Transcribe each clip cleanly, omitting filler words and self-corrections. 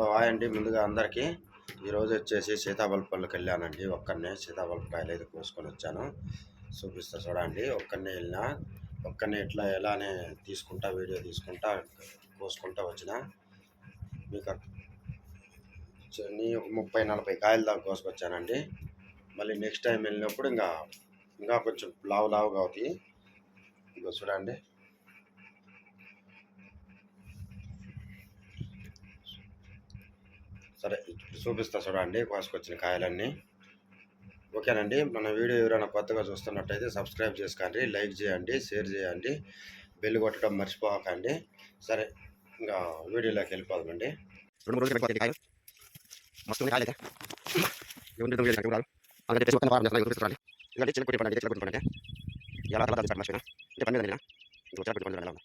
Hello hi అండి. ముందుగా అందరికీ ఈరోజు వచ్చేసి సీతాఫల పళ్ళకి వెళ్ళానండి. ఒక్కనే సీతాఫల కాయలు అయితే కోసుకొని వచ్చాను. చూపిస్తా చూడండి. ఒక్కనే వెళ్ళినా ఒక్కనే ఇట్లా ఎలానే తీసుకుంటా వీడియో తీసుకుంటా కోసుకుంటా వచ్చిన మీకు 30-40 కాయలు దాకా కోసుకొచ్చానండి. మళ్ళీ నెక్స్ట్ టైం వెళ్ళినప్పుడు ఇంకా కొంచెం లావుగా అవుతాయి. ఇగో చూడండి. సరే చూపిస్తా చూడండి కోసుకొచ్చిన కాయలన్నీ. ఓకేనండి. మన వీడియో ఎవరైనా కొత్తగా చూస్తున్నట్టయితే సబ్స్క్రైబ్ చేసుకోండి, లైక్ చేయండి, షేర్ చేయండి, బెల్ కొట్టడం మర్చిపోకండి. సరే ఇంకా వీడియోలోకి వెళ్ళిపోదామండి. 2-3 రోజులు పెట్టుకోవాలి కాయలు. మస్తు కాయలు అయితే అలాగే ఒక వారం చేస్తాను చూపిస్తాను. ఇలాంటి చిన్న కుట్టి పండుగ ఎలా తర్వాత మర్చిపోయినా అంటే పండుగ ఇంకో చిన్న కుట్టి పండుగ ఎలా ఉంది.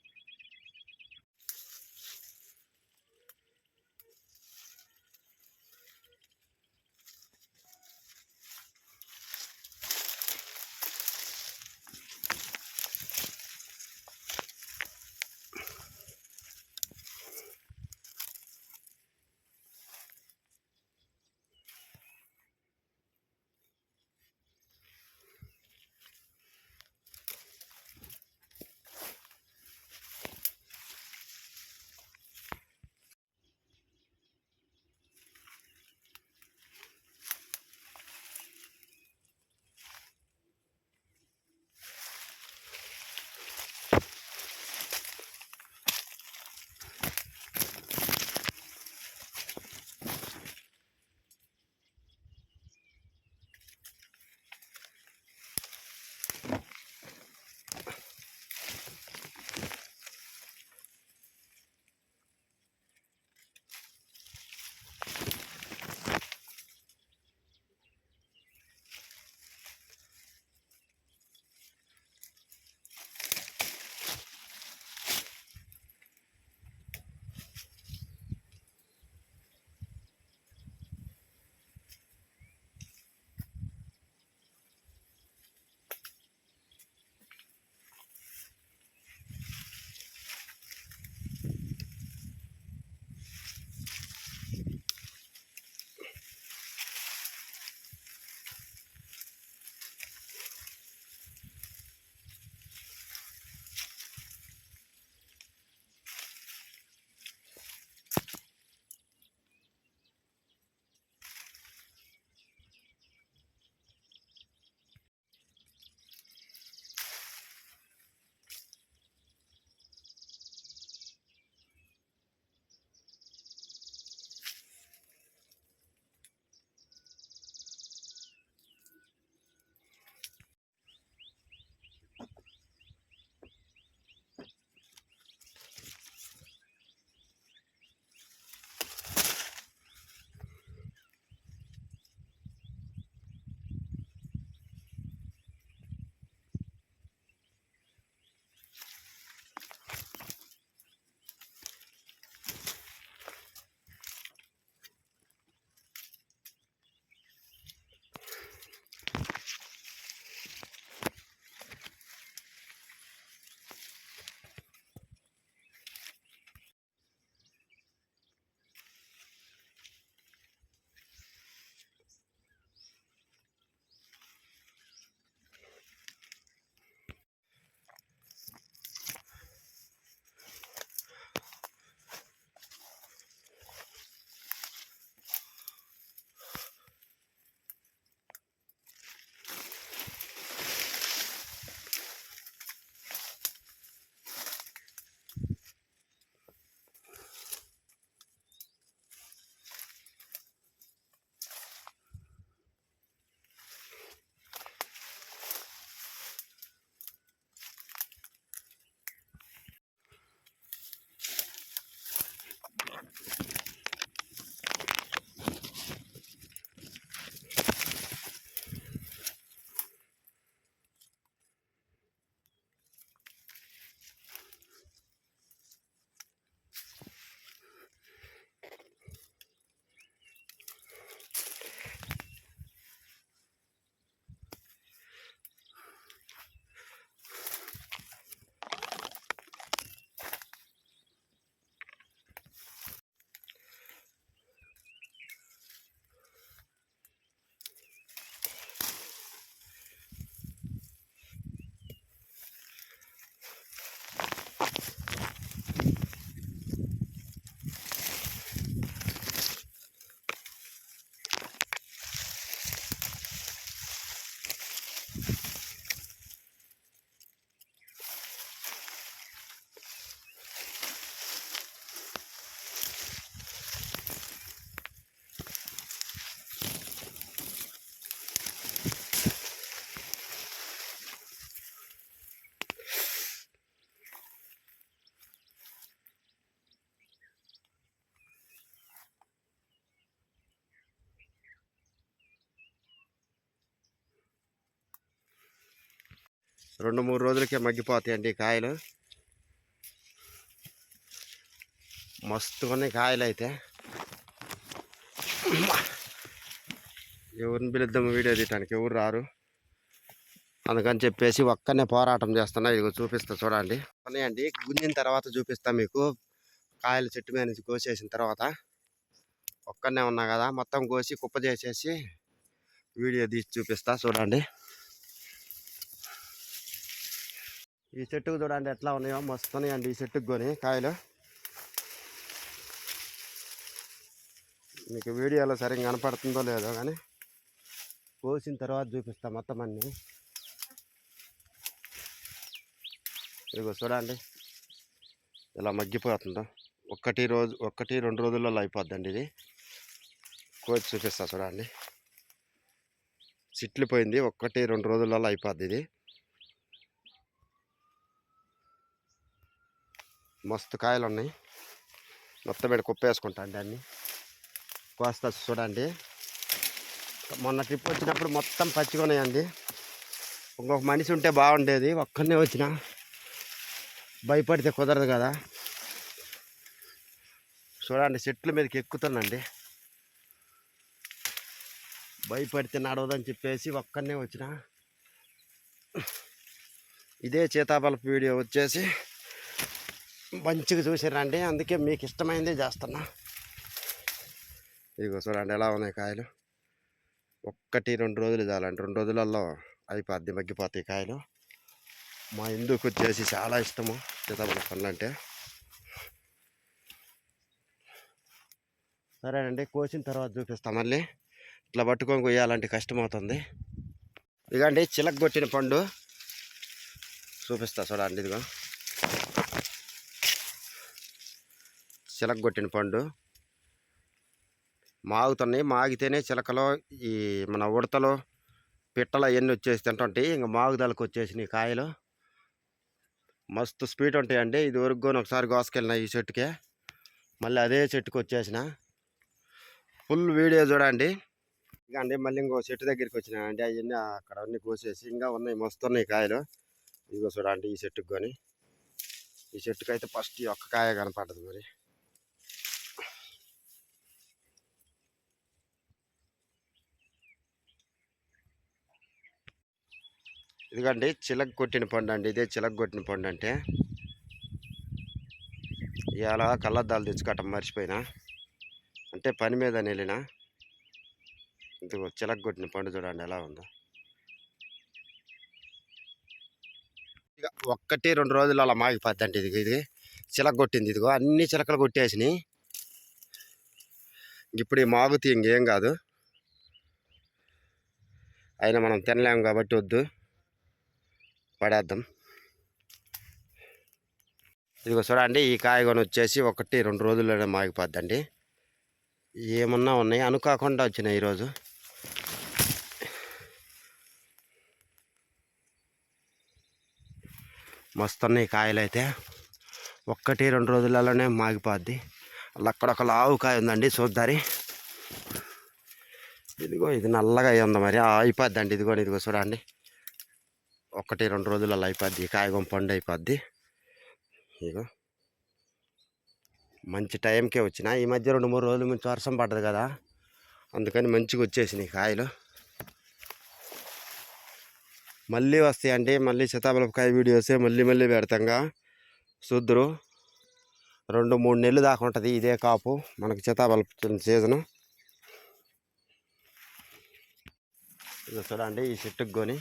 2-3 రోజులకే మగ్గిపోతాయండి ఈ కాయలు. మస్తుగా ఉన్నాయి కాయలు అయితే. ఎవరిని పిలుద్దాము వీడియో తీయటానికి, ఎవరు రారు. అందుకని చెప్పేసి ఒక్కనే పోరాటం చేస్తున్నా. ఇదిగో చూపిస్తా చూడండి. ఉన్నాయండి, గుంజిన తర్వాత చూపిస్తా మీకు. కాయలు చెట్టు మీద నుంచి కోసేసిన తర్వాత ఒక్కనే ఉన్నా కదా, మొత్తం కోసి కుప్ప చేసేసి వీడియో తీసి చూపిస్తా చూడండి. ఈ చెట్టుకు చూడండి ఎట్లా ఉన్నాయో, మస్తు ఉన్నాయండి ఈ చెట్టుకు కొని కాయలు. మీకు వీడియోలో సరిగ్గా కనపడుతుందో లేదో కానీ కోసిన తర్వాత చూపిస్తా మొత్తం అన్నీ. ఇదిగో చూడండి ఇలా మగ్గిపోతుందో. 1-2 రోజులలో అయిపోద్దండి ఇది. కోసి చూపిస్తా చూడండి. చిట్లిపోయింది, 1-2 రోజులలో అయిపోద్ది ఇది. మస్తు కాయలు ఉన్నాయి. మొత్తం ఇక్కడ కుప్పేసుకుంటా అండి అన్నీ. కోస్తా చూడండి. మొన్న ట్రిప్ వచ్చినప్పుడు మొత్తం పచ్చిగా ఉన్నాయండి. ఇంకొక మనిషి ఉంటే బాగుండేది, ఒక్కనే వచ్చిన. భయపడితే కుదరదు కదా. చూడండి చెట్ల మీదకి ఎక్కుతానండి. భయపడితే నడవదని చెప్పేసి ఒక్కనే వచ్చిన. ఇదే సీతాఫలపు వీడియో వచ్చేసి మంచిగా చూసారండి, అందుకే మీకు ఇష్టమైందే చేస్తున్నా. ఇదిగో చూడండి ఎలా ఉన్నాయి కాయలు. 1-2 రోజులు చాలండి, 2 రోజులలో అయిపోద్ది, మగ్గిపోతాయి కాయలు. మా ఇందుకు వచ్చేసి చాలా ఇష్టము సీతాఫల పండ్లు అంటే. సరేనండి, కోసిన తర్వాత చూపిస్తాం మళ్ళీ. ఇట్లా పట్టుకొని కొయ్యాలంటే కష్టమవుతుంది. ఇదిగండి చిలక కొట్టిన పండు చూపిస్తా చూడండి. ఇదిగో చిలక కొట్టిన పండు మాగుతున్నాయి. మాగితేనే చిలకలో ఈ మన ఉడతలు పిట్టలు అవన్నీ వచ్చేసి తింటుంటాయి. ఇంకా మాగుదలకు వచ్చేసినాయి కాయలు. మస్తు స్పీడ్ ఉంటాయండి. ఇది వరకు ఒకసారి కోసుకెళ్ళిన ఈ చెట్టుకే, మళ్ళీ అదే చెట్టుకు వచ్చేసిన. ఫుల్ వీడియో చూడండి. ఇక అండి మళ్ళీ ఇంకో చెట్టు దగ్గరికి వచ్చినా అండి. అవన్నీ అక్కడ అన్నీ కోసేసి ఇంకా ఉన్నాయి, మస్తు ఉన్నాయి కాయలు. ఇదిగో చూడండి ఈ చెట్టుకు కొని. ఈ చెట్టుకు అయితే ఫస్ట్ ఈ ఒక్క కాయ కనపడ్డది. మరి ఇదిగండి చిలక కొట్టిన పండు అండి. ఇదే చిలక కొట్టిన పండు అంటే. ఇవాళ కళ్ళద్దాలు తెచ్చుకోవటం మర్చిపోయినా, అంటే పని మీద వెళ్ళిన. ఇదిగో చిలక కొట్టిన పండు చూడండి ఎలా ఉందో. ఇక 1-2 రోజులు అలా మాగిపోద్దండి. ఇది చిలక కొట్టింది. ఇదిగో అన్ని చిలకలు కొట్టేసినాయి. ఇప్పుడు ఈ మాగుతీ ఇంకేం కాదు, అయినా మనం తినలేము కాబట్టి వద్దు, పడేద్దాం. ఇదిగో చూడండి ఈ కాయ కొని వచ్చేసి 1-2 రోజుల్లోనే మాగిపోద్దండి. ఏమన్నా ఉన్నాయి, అనుకోకుండా వచ్చినాయి ఈరోజు. మస్తు ఉన్నాయి కాయలు అయితే. 1-2 రోజులలోనే మాగిపోద్ది. అలా అక్కడొక లావు కాయ ఉందండి, చూద్దారి. ఇదిగో ఇది నల్లగా ఉంది, మరి అయిపోద్దండి. ఇదిగో చూడండి 1-2 రోజులలో అయిపోద్ది. ఈ కాయ పండు అయిపోద్ది. ఇదిగో మంచి టైంకే వచ్చిన. ఈ మధ్య 2-3 రోజుల నుంచి వర్షం పడ్డది కదా, అందుకని మంచిగా వచ్చేసినాయి కాయలు. మళ్ళీ వస్తాయండి, మళ్ళీ సీతాఫలకాయ వీడియోసే మళ్ళీ పెడతాంగా చూద్దరు. 2-3 నెలలు దాకా ఉంటుంది ఇదే కాపు మనకి సీతాఫలం సీజను. ఇది చూడండి ఈ చెట్టుకు కొని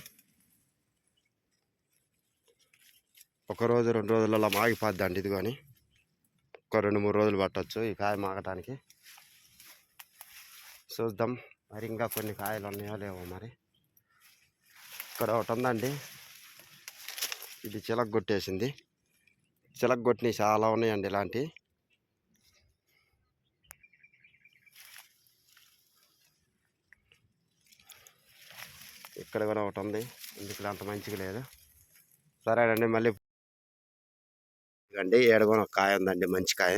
1-2 రోజులలో మాగిపోద్దండి. ఇది కొని 2-3 రోజులు పట్టవచ్చు ఈ కాయ మాగటానికి. చూద్దాం మరి ఇంకా కొన్ని కాయలు ఉన్నాయో లేవో. మరి ఇక్కడ ఒకటి ఉందండి, ఇది చిలక కొట్టేసింది. చిలక కొట్టినవి చాలా ఉన్నాయండి ఇలాంటి. ఇక్కడ కూడా ఒకటి ఉంది, ఇందుకు అంత మంచిగా లేదు. సరేనండి మళ్ళీ అండి ఏడగొని ఒక కాయ ఉందండి, మంచి కాయ.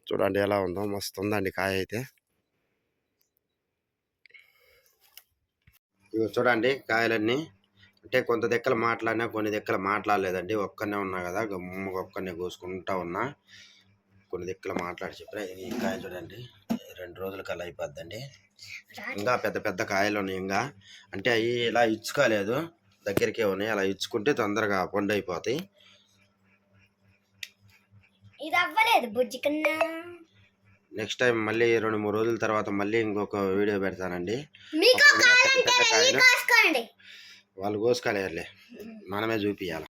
చూడండి ఎలా ఉందో, మస్తు ఉందండి కాయ అయితే. ఇగో చూడండి కాయలన్నీ. అంటే కొంత దిక్కలు మాట్లాడినా కొన్ని దిక్కలు మాట్లాడలేదండి. ఒక్కనే ఉన్నా కదా గమ్ముగా ఒక్కనే కోసుకుంటా ఉన్నా. కొన్ని దిక్కలు మాట్లాడి చెప్పిన. ఈ కాయ చూడండి 2 రోజుల కల్లా అయిపోద్దండి. ఇంకా పెద్ద పెద్ద కాయలు ఉన్నాయి ఇంకా. అంటే అవి ఇలా ఇచ్చుకోలేదు, దగ్గరికే ఉన్నాయి. అలా ఇచ్చుకుంటే తొందరగా పండు అయిపోతాయి. నెక్స్ట్ టైం మళ్ళీ 2-3 రోజుల తర్వాత మళ్ళీ ఇంకొక వీడియో పెడతానండి. వాళ్ళు కోసుకోలేరులే, మనమే చూపియాలి.